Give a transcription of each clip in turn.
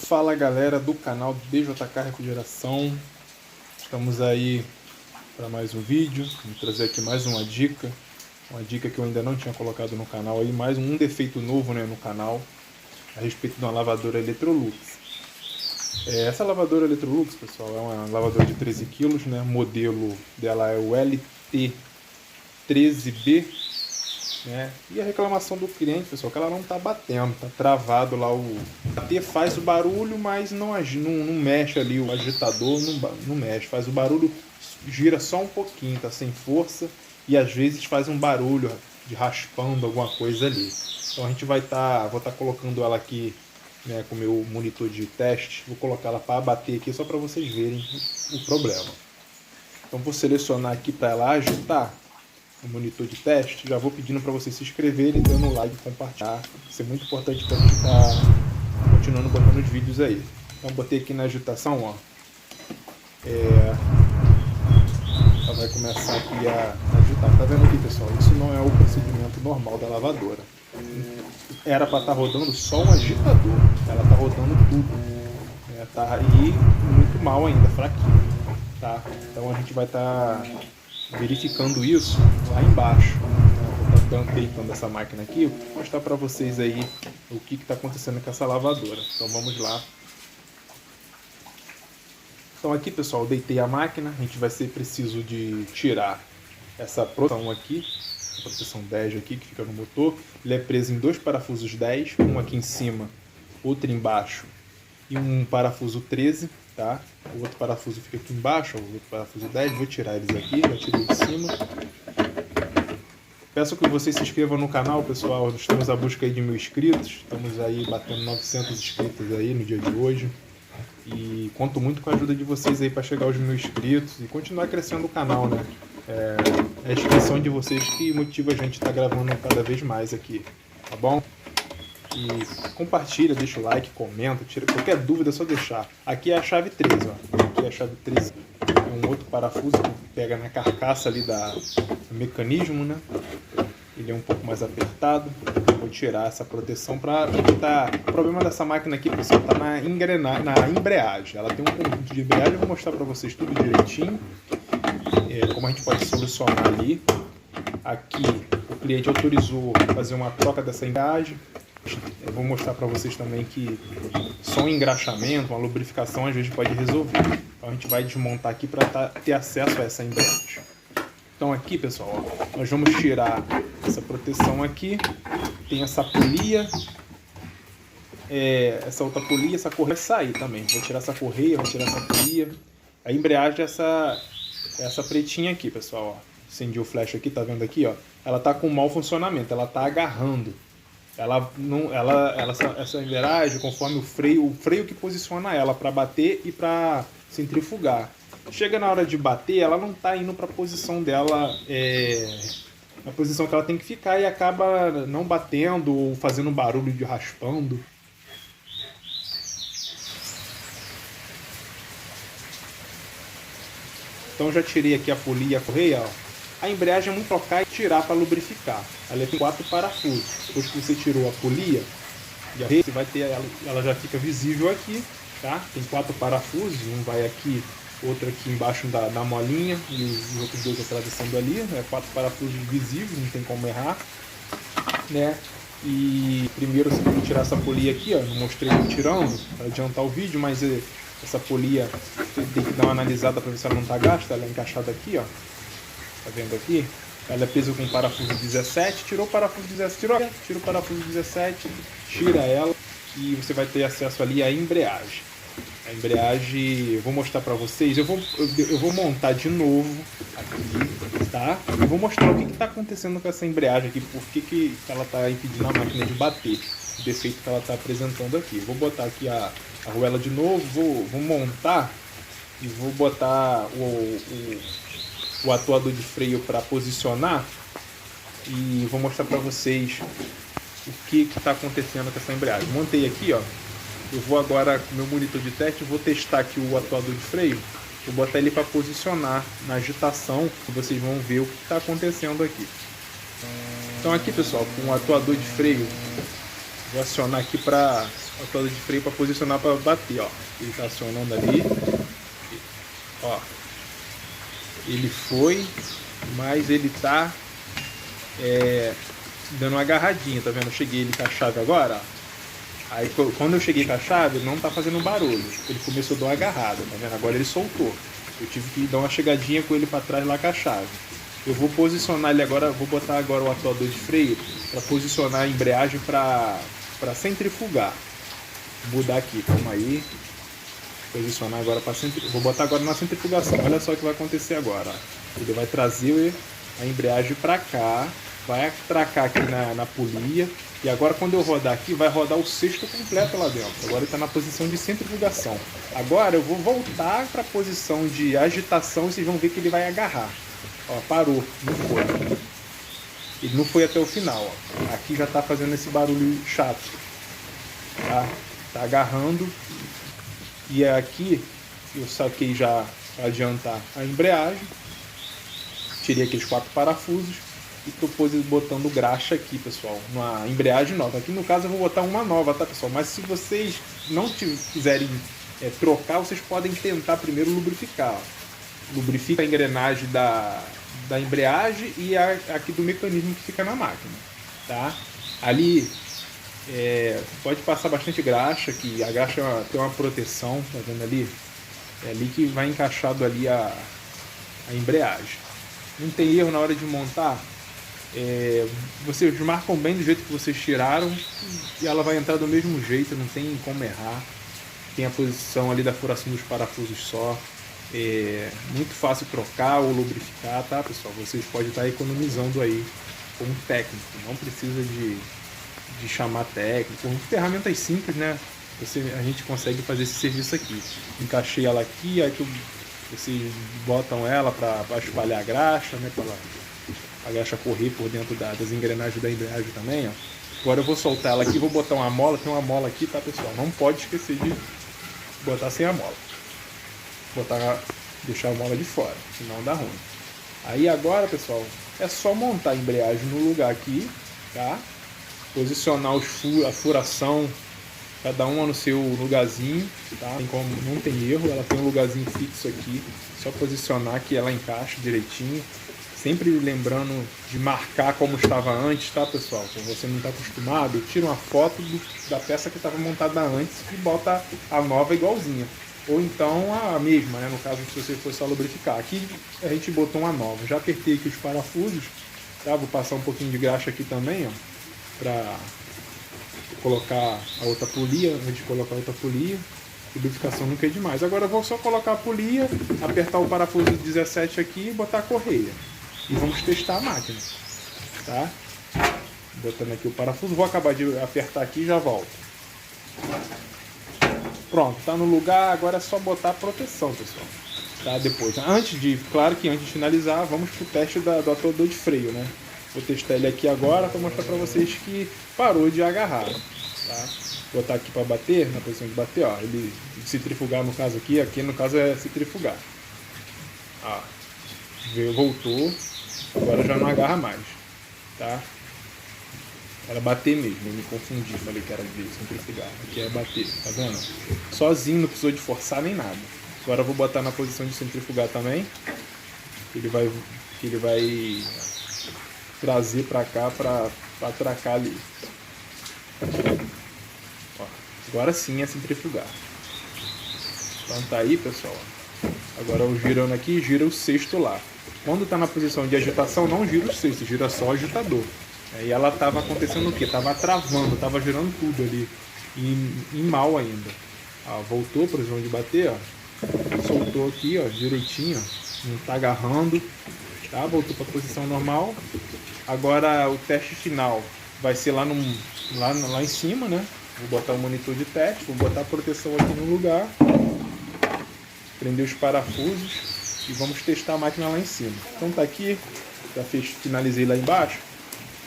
Fala galera do canal BJK Refrigeração, estamos aí para mais um vídeo. Vou trazer aqui mais uma dica que eu ainda não tinha colocado no canal, aí mais um defeito novo, né, no canal, a respeito de uma lavadora Electrolux. Essa lavadora Electrolux, pessoal, é uma lavadora de 13 kg, né, o modelo dela é o LT13B, né? E a reclamação do cliente, pessoal, que ela não está batendo, está travado lá, o bater faz o barulho, mas não mexe ali, o agitador não mexe, faz o barulho, gira só um pouquinho, tá sem força, e às vezes faz um barulho de raspando alguma coisa ali. Então a gente vou estar colocando ela aqui, né, com o meu monitor de teste, vou colocar ela para bater aqui só para vocês verem o problema. Então vou selecionar aqui para ela agitar o monitor de teste. Já vou pedindo para vocês se inscreverem, dando like e compartilhar. Isso é muito importante para a gente estar continuando botando os vídeos aí. Então botei aqui na agitação, ó. Ela vai começar aqui a agitar. Tá vendo aqui, pessoal? Isso não é o procedimento normal da lavadora. Era para estar rodando só um agitador. Ela tá rodando tudo. Tá aí muito mal ainda, fraquinho. Tá? Então a gente vai estar verificando isso lá embaixo. Vou estar deitando essa máquina aqui, vou mostrar para vocês aí o que está acontecendo com essa lavadora. Então vamos lá. Então aqui, pessoal, eu deitei a máquina. A gente vai ser preciso de tirar essa proteção aqui, a proteção 10 aqui que fica no motor. Ele é preso em dois parafusos 10, um aqui em cima, outro embaixo, e um parafuso 13. Tá? O outro parafuso fica aqui embaixo, o outro parafuso 10, vou tirar eles aqui, já tirei de cima. Peço que vocês se inscrevam no canal, pessoal, nós estamos à busca aí de 1000 inscritos, estamos aí batendo 900 inscritos aí no dia de hoje. E conto muito com a ajuda de vocês aí para chegar aos 1000 inscritos e continuar crescendo o canal, né? É a inscrição de vocês que motiva a gente a estar gravando cada vez mais aqui, tá bom? E compartilha, deixa o like, comenta, tira qualquer dúvida, é só deixar. Aqui é a chave 13, ó. Aqui é a chave 13. É um outro parafuso que pega na carcaça ali do mecanismo, né? Ele é um pouco mais apertado. Vou tirar essa proteção para evitar. O problema dessa máquina aqui, pessoal, tá na embreagem. Ela tem um conjunto de embreagem, eu vou mostrar para vocês tudo direitinho. Como a gente pode solucionar ali. Aqui o cliente autorizou fazer uma troca dessa embreagem. Eu vou mostrar para vocês também que só um engraxamento, uma lubrificação às vezes pode resolver. Então a gente vai desmontar aqui para ter acesso a essa embreagem. Então aqui, pessoal, ó, nós vamos tirar essa proteção aqui. Tem essa polia, essa outra polia, essa correia vai sair também. Vou tirar essa correia, vou tirar essa polia. A embreagem é essa pretinha aqui, pessoal. Ó. Acendi o flash aqui, tá vendo aqui, ó? Ela tá com mau funcionamento, ela tá agarrando. Essa embreagem, conforme o freio que posiciona ela para bater e para centrifugar. Chega na hora de bater, ela não está indo para a posição dela, na posição que ela tem que ficar, e acaba não batendo ou fazendo barulho de raspando. Então já tirei aqui a polia e a correia, ó. A embreagem é muito trocar e tirar para lubrificar. Ela tem 4 parafusos. Depois que você tirou a polia e a rede, você vai ter ela já fica visível aqui, tá? Tem 4 parafusos, um vai aqui, outro aqui embaixo da molinha e os outros dois atravessando ali. 4 parafusos visíveis, não tem como errar, né? E primeiro você tem que tirar essa polia aqui, ó. Não mostrei eu tirando para adiantar o vídeo, mas essa polia tem que dar uma analisada para ver se ela não está gasta. Ela é encaixada aqui, ó. Tá vendo aqui? Ela é presa com o parafuso 17, tirou o parafuso 17, tira o parafuso 17, tira ela e você vai ter acesso ali à embreagem. A embreagem, eu vou mostrar para vocês, eu vou montar de novo aqui, tá? Eu vou mostrar o que está acontecendo com essa embreagem aqui, por que ela está impedindo a máquina de bater, o defeito que ela está apresentando aqui. Vou botar aqui a arruela de novo, vou montar e vou botar o atuador de freio para posicionar e vou mostrar para vocês o que está acontecendo com essa embreagem. Montei aqui, ó. Eu vou agora com o meu monitor de teste, vou testar aqui o atuador de freio, vou botar ele para posicionar na agitação e vocês vão ver o que está acontecendo aqui. Então aqui, pessoal, com o atuador de freio, vou acionar aqui para atuador de freio para posicionar para bater, ó. Ele tá acionando ali, ó. Ele foi, mas ele tá dando uma agarradinha, tá vendo? Eu cheguei ele com a chave agora, ó. Aí quando eu cheguei com a chave, ele não tá fazendo barulho. Ele começou a dar uma agarrada, tá vendo? Agora ele soltou. Eu tive que dar uma chegadinha com ele para trás lá com a chave. Eu vou posicionar ele agora, vou botar agora o atuador de freio para posicionar a embreagem para centrifugar. Vou mudar aqui, calma aí. Posicionar agora para centrifugar. Vou botar agora na centrifugação. Olha só o que vai acontecer agora. Ele vai trazer a embreagem para cá, vai atracar aqui na polia. E agora quando eu rodar aqui, vai rodar o cesto completo lá dentro. Agora ele está na posição de centrifugação. Agora eu vou voltar para a posição de agitação e vocês vão ver que ele vai agarrar. Ó, parou, não foi. Ele não foi até o final, ó. Aqui já está fazendo esse barulho chato. Tá agarrando. E aqui eu saquei já para adiantar a embreagem. Tirei aqueles 4 parafusos. E tô botando graxa aqui, pessoal, uma embreagem nova. Aqui no caso eu vou botar uma nova, tá, pessoal? Mas se vocês não quiserem trocar, vocês podem tentar primeiro lubrificar. Ó. Lubrifica a engrenagem da embreagem e aqui do mecanismo que fica na máquina, tá? Ali pode passar bastante graxa, que a graxa tem uma proteção, tá vendo ali? É ali que vai encaixado ali a embreagem. Não tem erro na hora de montar. Vocês marcam bem do jeito que vocês tiraram e ela vai entrar do mesmo jeito, não tem como errar. Tem a posição ali da furação dos parafusos só. Muito fácil trocar ou lubrificar, tá, pessoal? Vocês podem estar economizando aí com um técnico, não precisa de chamar técnico. Com ferramentas simples, né? A gente consegue fazer esse serviço aqui. Encaixei ela aqui, aí vocês botam ela para espalhar a graxa, né? Para a graxa correr por dentro das engrenagens da embreagem também, ó. Agora eu vou soltar ela aqui, vou botar uma mola, tem uma mola aqui, tá, pessoal? Não pode esquecer de botar sem a mola. Deixar a mola de fora, senão dá ruim. Aí agora, pessoal, é só montar a embreagem no lugar aqui, tá? Posicionar a furação, cada uma no seu lugarzinho, tá? Não tem erro, ela tem um lugarzinho fixo aqui, só posicionar que ela encaixa direitinho. Sempre lembrando de marcar como estava antes, tá, pessoal? Se você não está acostumado, tira uma foto da peça que estava montada antes e bota a nova igualzinha. Ou então a mesma, né? No caso, se você for só lubrificar. Aqui a gente botou uma nova. Já apertei aqui os parafusos, tá? Vou passar um pouquinho de graxa aqui também, ó, para colocar a outra polia, antes de colocar a outra polia. Lubrificação nunca é demais. Agora eu vou só colocar a polia, apertar o parafuso 17 aqui e botar a correia. E vamos testar a máquina, tá? Botando aqui o parafuso, vou acabar de apertar aqui e já volto. Pronto, tá no lugar, agora é só botar a proteção, pessoal. Tá? Depois, claro que antes de finalizar, vamos pro teste do atuador de freio, né? Vou testar ele aqui agora para mostrar para vocês que parou de agarrar, tá? Vou botar aqui para bater, na posição de bater, ó. Ele centrifugar no caso aqui no caso é centrifugar. Ó, voltou. Agora já não agarra mais, tá? Era bater mesmo, eu me confundi, falei que era de centrifugar, aqui é bater, tá vendo? Sozinho, não precisou de forçar nem nada. Agora eu vou botar na posição de centrifugar também, que ele vai trazer pra cá pra atracar ali. Ó, agora sim é centrifugar. Então tá aí, pessoal. Agora eu girando aqui, gira o cesto lá. Quando está na posição de agitação, não gira o cesto, gira só o agitador. Aí ela estava acontecendo o quê? Estava travando, estava girando tudo ali. E mal ainda. Ó, voltou para a posição de bater, ó. Soltou aqui, ó, direitinho, ó. Não está agarrando. Tá? Voltou para a posição normal. Agora o teste final vai ser lá em cima, né? Vou botar o monitor de teste, vou botar a proteção aqui no lugar. Prender os parafusos. E vamos testar a máquina lá em cima. Então tá aqui, já finalizei lá embaixo.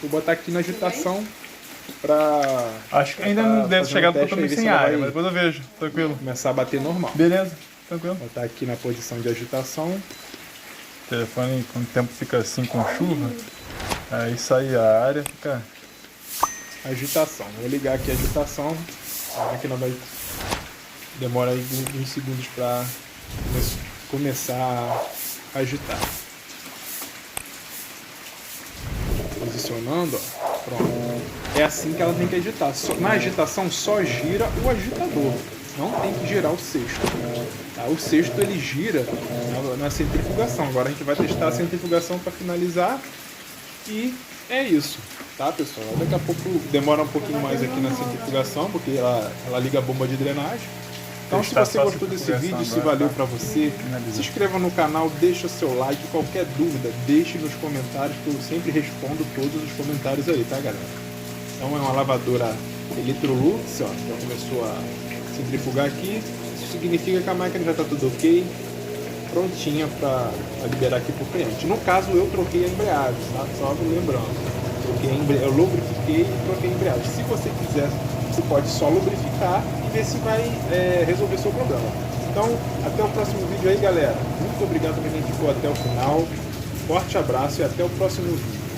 Vou botar aqui na agitação pra... Acho que ainda não deve chegar totalmente sem área, mas depois eu vejo, tranquilo. Começar a bater normal. Beleza, tranquilo. Vou botar aqui na posição de agitação. O telefone, quando o tempo fica assim com chuva, aí sai a área, fica... Agitação. Vou ligar aqui a agitação. A máquina vai demorar aí uns segundos para começar a agitar. Posicionando, ó. Pronto. É assim que ela tem que agitar. Na agitação só gira o agitador. Não tem que girar o cesto. Tá? O cesto ele gira na centrifugação. Agora a gente vai testar a centrifugação para finalizar. E é isso, tá, pessoal? Daqui a pouco demora um pouquinho mais aqui na centrifugação, porque ela liga a bomba de drenagem. Então, se você gostou desse vídeo, se valeu para você, se inscreva no canal, deixa seu like, qualquer dúvida, deixe nos comentários, que eu sempre respondo todos os comentários aí, tá, galera? Então é uma lavadora Electrolux, ó, já começou a centrifugar aqui. Isso significa que a máquina já está tudo ok, prontinha para liberar aqui para o cliente. No caso, eu troquei a embreagem, tá? Só lembrando. Eu lubrifiquei e troquei a embreagem. Se você quiser, você pode só lubrificar e ver se vai resolver seu problema. Então, até o próximo vídeo aí, galera. Muito obrigado para quem ficou até o final. Forte abraço e até o próximo vídeo.